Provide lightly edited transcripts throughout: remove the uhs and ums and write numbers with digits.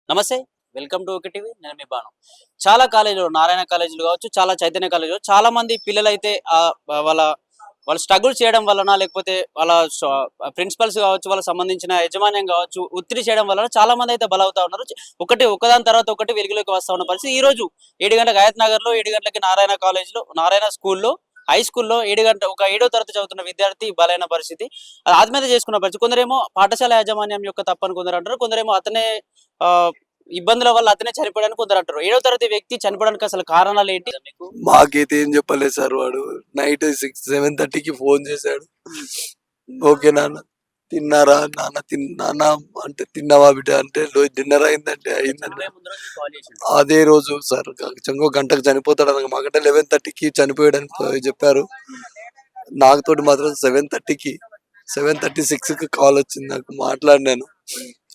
నమస్తే. Welcome to okay TV. నేను మీ బాను. చాలా కాలేజీలు నారాయణ కాలేజీలు కావచ్చు, చాలా చైతన్య కాలేజీలు చాలా మంది పిల్లలైతే వాళ్ళ వాళ్ళు స్ట్రగుల్ చేయడం వలన లేకపోతే వాళ్ళ ప్రిన్సిపల్స్ కావచ్చు, వాళ్ళకి సంబంధించిన యాజమాన్యం కావచ్చు, ఒత్తిడి చేయడం వలన చాలా మంది అయితే బలవుతా ఉన్నారు. ఒకదాని తర్వాత ఒకటి వెలుగులోకి వస్తా ఉన్న పరిస్థితి. ఈరోజు 7 గంటలకు హయత్ నగర్‌లో, 7 గంటలకి నారాయణ కాలేజ్‌లో, నారాయణ స్కూల్‌లో, హై స్కూల్‌లో ఒక ఏడో తరగతి చదువుతున్న విద్యార్థి బలైన పరిస్థితి. అది ఆత్మహత్య చేసుకున్న పరిస్థితి. కొందరేమో పాఠశాల యాజమాన్యం యొక్క తప్పని కొందరు అంటారు. కొందరేమో అతనే ఆహ్, ఇబ్బందుల వల్ల అతనే చనిపోయాడని కొందరంటారు. ఏడో తరగతి వ్యక్తి చనిపోవడానికి అసలు కారణాలేంటి మీకు? మాకైతే ఏం చెప్పలేదు సార్. వాడు నైట్ 7:30కి ఫోన్ చేశాడు. ఓకే నాన్న తిన్నారా నాన్న, నాన్న అంటే తిన్నావా బిడ్డ అంటే డిన్నర్ అయిందంటే అయిందన్న. చనిపోయే ముందు రోజు మీకు కాల్ చేసిండు. అదే రోజు సార్ ఇంకో గంటకు చనిపోతాడు అనగా మాకంటే 11:30కి చనిపోయాడని చెప్పారు. నాకుతోటి మాత్రం 7:36కి కాల్ వచ్చింది. నాకు మాట్లాడినాను.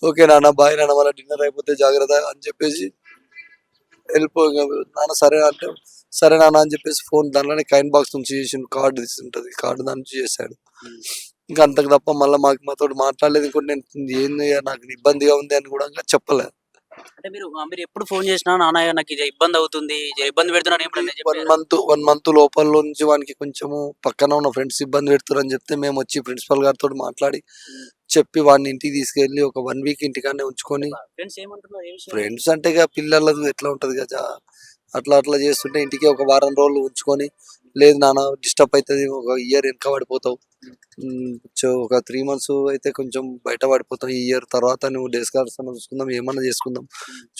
ఓకే నాన్న బాయ్ నాన్న, మళ్ళీ డిన్నర్ అయిపోతే జాగ్రత్త అని చెప్పేసి వెళ్ళిపోగా నాన్న సరే అంటే సరే నాన్న అని చెప్పేసి ఫోన్ దాంట్లోనే కాయిన్ బాక్స్ నుంచి చేసి కార్డు తీసుంటది, కార్డు దాని నుంచి చేశాడు. ఇంకా అంతకు తప్ప మళ్ళీ మాతో మాట్లాడలేదు. ఇంకోటి నేను ఏంది నాకు ఇబ్బందిగా ఉంది అని కూడా చెప్పలేదు. అంటే మీరు ఎప్పుడు ఫోన్ చేసినా నాన్న నాకు ఇది ఇబ్బంది అవుతుంది, ఇబ్బంది పెడుతున్నాను ఎప్పుడన్నా వన్ చెప్పారా? మంత్ 1 మంత్ లోపల నుంచి వానికి కొంచెము పక్కన ఉన్న ఫ్రెండ్స్ ఇబ్బంది పెడుతున్నారని చెప్తే మేము వచ్చి ప్రిన్సిపల్ గారితో మాట్లాడి చెప్పి వాడిని ఇంటికి తీసుకెళ్ళి ఒక 1 వీక్ ఇంటికాడనే ఉంచుకొని, ఫ్రెండ్స్ ఏమంటున్నారు ఏ విషయం? ఫ్రెండ్స్ అంటే ఇక పిల్లలది ఎట్లా ఉంటది కదా, అట్లా అట్లా చేస్తుంటే ఇంటికి ఒక వారం రోజులు ఉంచుకొని, లేదు నాన్న డిస్టర్బ్ అవుతుంది, ఒక ఇయర్ వెనక పడిపోతావు, ఒక 3 months అయితే కొంచెం బయట పడిపోతాం, ఈ ఇయర్ తర్వాత నువ్వు డేస్ స్కాలర్స్ చూసుకుందాం, ఏమన్నా చేసుకుందాం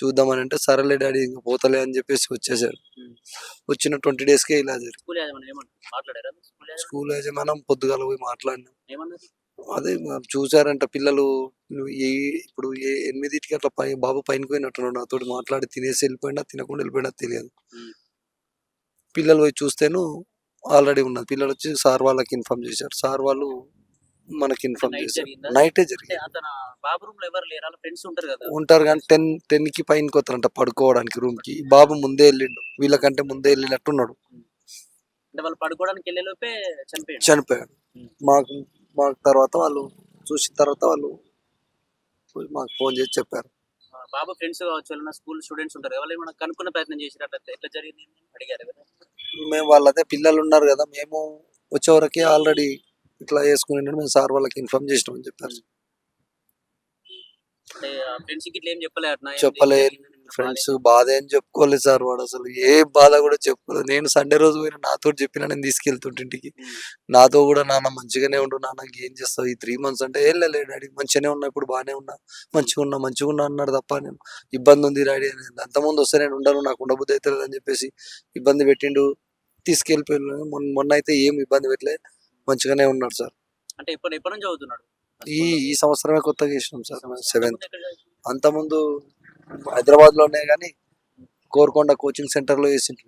చూద్దాం అని అంటే సరేలే డాడీ ఇంకా పోతలే అని చెప్పేసి వచ్చేసాడు. వచ్చిన 20 daysకే ఇలా జరిగింది. స్కూల్ యాజమాన్యం మాట్లాడారా? స్కూల్ యాజమాన్యం పొద్దుగాల పోయి మాట్లాడినాం. ఏమన్నారు? అదే చూసారంట పిల్లలు. నువ్వు ఇప్పుడు 8కి అట్లా బాబు పైనకి పోయినట్టున్నాడు. నాతోటి మాట్లాడి తినేసి వెళ్ళిపోయినా తినకుండా వెళ్ళిపోయినా తెలియదు. పిల్లలు పోయి చూస్తేను ఆల్రెడీ ఉన్నది. పిల్లలు వచ్చి సార్ వాళ్ళకి ఇన్ఫార్మ్ చేశారు. సార్ వాళ్ళు మనకి ఇన్ఫార్మ్ చేశారు. నైటే జరిగింది. బాబు రూమ్ లో ఎవరు లేరు, వాళ్ళ ఫ్రెండ్స్ ఉంటారు కదా. ఉంటారు కానీ 10కి పైనకి వస్తారంట పడుకోవడానికి రూమ్ కి. బాబు ముందే వెళ్ళిండు, వీళ్ళకంటే ముందే వెళ్ళినట్టున్నాడు. అంటే వాళ్ళు పడుకోవడానికి వెళ్ళే లోపే చనిపోయాడు. మాకు మాకు తర్వాత వాళ్ళు చూసిన తర్వాత వాళ్ళు మాకు ఫోన్ చేసి చెప్పారు. బాబు ఫ్రెండ్స్ కావచ్చు, వాళ్ళ స్కూల్ స్టూడెంట్స్ ఉంటారు, ఎవరు ఏమైనా కనుక్కునే ప్రయత్నం చేసినట్టు ఎట్లా జరిగింది అడిగారు కదా? మేము వాళ్ళదే పిల్లలు ఉన్నారు కదా, మేము వచ్చేవరకే ఆల్రెడీ ఇట్లా చేసుకుని మేము సార్ వాళ్ళకి ఇన్ఫార్మ్ చేసినామని చెప్పారు. అంటే ఫ్రెండ్స్ కి ఇట్లా ఏం చెప్పలే అట్నా? చెప్పలే. ఫ్రెండ్స్ బాధ ఏం చెప్పుకోలేదు సార్. వాడు అసలు ఏ బాధ కూడా చెప్పుకోలేదు. నేను సండే రోజు పోయిన నాతో చెప్పిన నేను తీసుకెళ్తుంటే ఇంటికి, నాతో కూడా నాన్న మంచిగానే ఉండు నాన్న, ఏం చేస్తావు ఈ 3 months అంటే వెళ్ళలే డాడీ మంచిగానే ఉన్నా, ఇప్పుడు బాగానే ఉన్నా, మంచిగా ఉన్నా అన్నాడు తప్ప నేను ఇబ్బంది ఉంది డాడీ అని. అంతకుముందు వస్తే నేను ఉండను, నాకు ఉండబుద్ధి అవుతుంది అని చెప్పేసి ఇబ్బంది పెట్టిండు, తీసుకెళ్ళిపోయాను. మొన్న అయితే ఏం ఇబ్బంది పెట్టలేదు, మంచిగానే ఉన్నాడు సార్. అంటే ఎప్పటి నుంచి చదువుతున్నాడు? ఈ ఈ సంవత్సరమే కొత్తగా చేసినాం సార్ 7th. అంతకుముందు హైదరాబాద్ లోనే కానీ కోరుకొండ కోచింగ్ సెంటర్ లో చేసిండ్రు.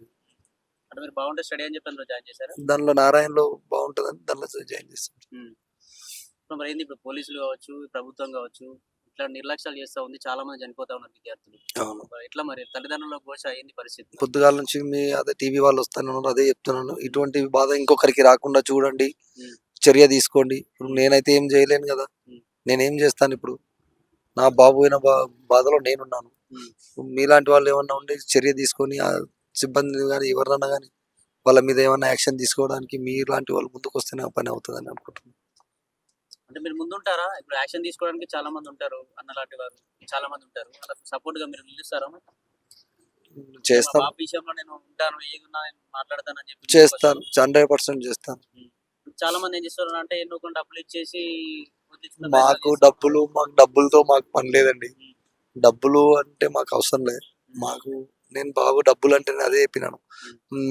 అంటే మీరు బాగుంటే స్టడీ అని చెప్పి అందులో జాయిన్ చేశారు. దానిలో నారాయణలో బాగుంటుందని దానిలో జాయిన్ చేస్తాం. మరి ఏంది ఇప్పుడు పోలీసులు కావచ్చు, ప్రభుత్వం కావచ్చు, ఇట్లా నిర్లక్ష్యాలు చేస్తా ఉంది, చాలా మంది చనిపోతా ఉన్నారు విద్యార్థులు. అవును. ఎట్లా మరి తల్లిదండ్రుల ఘోష ఏంది పరిస్థితి? పొద్దుగాల నుంచి మీ అదే టీవీ వాళ్ళు వస్తాను అదే చెప్తున్నాను, ఇటువంటి బాధ ఇంకొకరికి రాకుండా చూడండి, చర్య తీసుకోండి. ఇప్పుడు నేనైతే ఏం చేయలేను కదా, నేనేం చేస్తాను ఇప్పుడు? నా బాబు అయిన బాధలో నేనున్నాను. మీలాంటి వాళ్ళు ఏమన్నా ఉండి చర్య తీసుకొని ఆ సిబ్బంది కానీ ఎవరినన్నా కానీ వాళ్ళ మీద ఏమన్నా యాక్షన్ తీసుకోవడానికి మీలాంటి వాళ్ళు ముందుకు వస్తేనే ఆ పని అవుతుందని అనుకుంటున్నాను. అంటే మీరు ముందుంటారా? ఇప్పుడు యాక్షన్ తీసుకోవడానికి చాలా మంది ఉంటారు, అన్నలాంటి వారు చాలా మంది ఉంటారు. వాళ్ళకి సపోర్ట్ గా మీరు నిలుస్తారా? చేస్తాను. బాబు విషయంలో నేను ఉంటాను, ఏదున్నా నేను మాట్లాడతానని చెప్పి చేస్తాను, 100% చేస్తాను. చాలా మంది ఏం చేస్తారు అంటే ఎన్నో కొన్ని డబ్బులు ఇచ్చేసి మాకు డబ్బులతో మాకు పని లేదండి. డబ్బులు అంటే మాకు అవసరం లేదు. నేను బాబు డబ్బులు అంటే నేను అదే చెప్పినాను,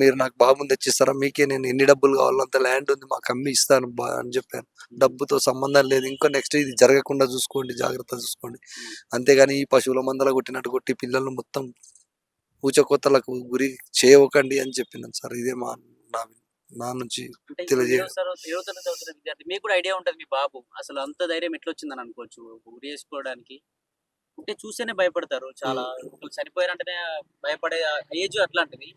మీరు నాకు బాబుని తెచ్చిస్తారా, మీకే నేను ఎన్ని డబ్బులు కావాలో అంత ల్యాండ్ ఉంది మాకు అమ్మి ఇస్తాను అని చెప్పాను. డబ్బుతో సంబంధం లేదు. ఇంకో నెక్స్ట్ ఇది జరగకుండా చూసుకోండి, జాగ్రత్త చూసుకోండి, అంతేగాని ఈ పశువుల మందల కొట్టినట్టు కొట్టి పిల్లల్ని మొత్తం ఊచకోతలకు గురి చేయకండి అని చెప్పినాను సార్. ఇదే నా నా నుంచి తెలియజేయడం. విద్యార్థి మీకు కూడా ఐడియా ఉంటది, మీ బాబు అసలు అంత ధైర్యం ఎట్లా వచ్చిందని అనుకోవచ్చు గురి చేసుకోవడానికి. అంటే చూస్తేనే భయపడతారు చాలా. చనిపోయారంటేనే భయపడే ఏజ్ అట్లాంటిది.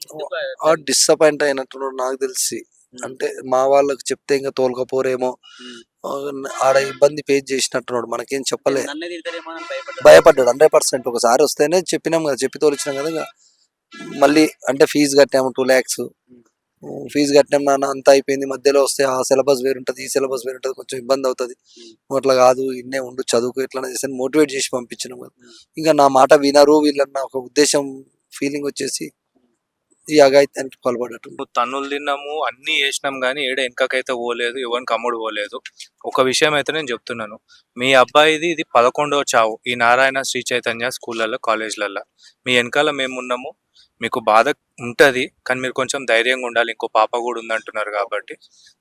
డిసప్పాయింట్ అయినట్టున్నాడు నాకు తెలిసి. అంటే మా వాళ్ళకి చెప్తే ఇంకా తోలుకపోరేమో, ఆ, ఆడ ఇబ్బంది ఫేస్ చేసినట్టున్నాడు, మనకేం చెప్పలే. నన్నే తిడతారేమో అని భయపడ్డాడు. భయపడ్డాడు 100%. ఒకసారి వస్తేనే చెప్పినాం కదా, చెప్పి తోలిచ్చినాం కదా. ఇంకా మళ్ళీ అంటే ఫీజు కట్టాము 2 lakhs. ఫీజు కట్టినాం నాన్న, అంతా అయిపోయింది. మధ్యలో వస్తే ఆ సిలబస్ వేరుంటది, ఈ సిలబస్ వేరుంటది, కొంచెం ఇబ్బంది అవుతుంది, నువ్వు అట్లా కాదు, ఇన్నే ఉండు, చదువుకు, ఇట్లా చేసి మోటివేట్ చేసి పంపించినాం కదా. ఇంకా నా మాట వినరు వీళ్ళన్న ఒక ఉద్దేశం, ఫీలింగ్ వచ్చేసి ఈ అఘాయిత్యానికి పాల్పడటం. తన్నులు తిన్నాము, అన్ని చేసినాం కానీ ఏడ వెనకకైతే పోలేదు, ఎవరికి అమ్ముడు పోలేదు. ఒక విషయం అయితే నేను చెప్తున్నాను, మీ అబ్బాయిది ఇది 11వ చావు ఈ నారాయణ శ్రీ చైతన్య స్కూళ్ళల్లో, కాలేజ్లల్లో. మీ వెనకాల మేము ఉన్నాము, మీకు బాధ ఉంటుంది కానీ మీరు కొంచెం ధైర్యంగా ఉండాలి, ఇంకో పాప కూడా ఉందంటున్నారు కాబట్టి.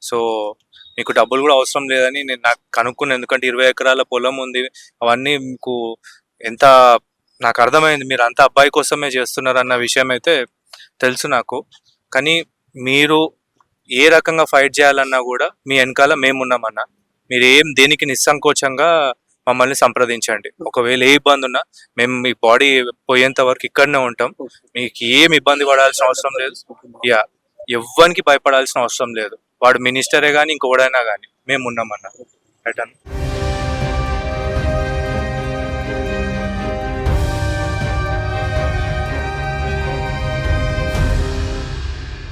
సో మీకు డబ్బులు కూడా అవసరం లేదని నేను నాకు కనుక్కున్నాను, ఎందుకంటే 20 ఎకరాల పొలం ఉంది, అవన్నీ మీకు ఎంత నాకు అర్థమైంది, మీరు అంతా అబ్బాయి కోసమే చేస్తున్నారు అన్న విషయం అయితే తెలుసు నాకు. కానీ మీరు ఏ రకంగా ఫైట్ చేయాలన్నా కూడా మీ వెనకాల మేమున్నామన్నా, మీరు దేనికి నిస్సంకోచంగా మమ్మల్ని సంప్రదించండి. ఒకవేళ ఏ ఇబ్బంది ఉన్నా మేము మీ బాడీ పోయేంత వరకు ఇక్కడనే ఉంటాం, మీకు ఏం ఇబ్బంది పడాల్సిన అవసరం లేదు. యా, ఎవ్వరికి భయపడాల్సిన అవసరం లేదు, వాడు మినిస్టరే కానీ ఇంకోడైనా కానీ మేము ఉన్నామన్నా. రైట్ అన్న.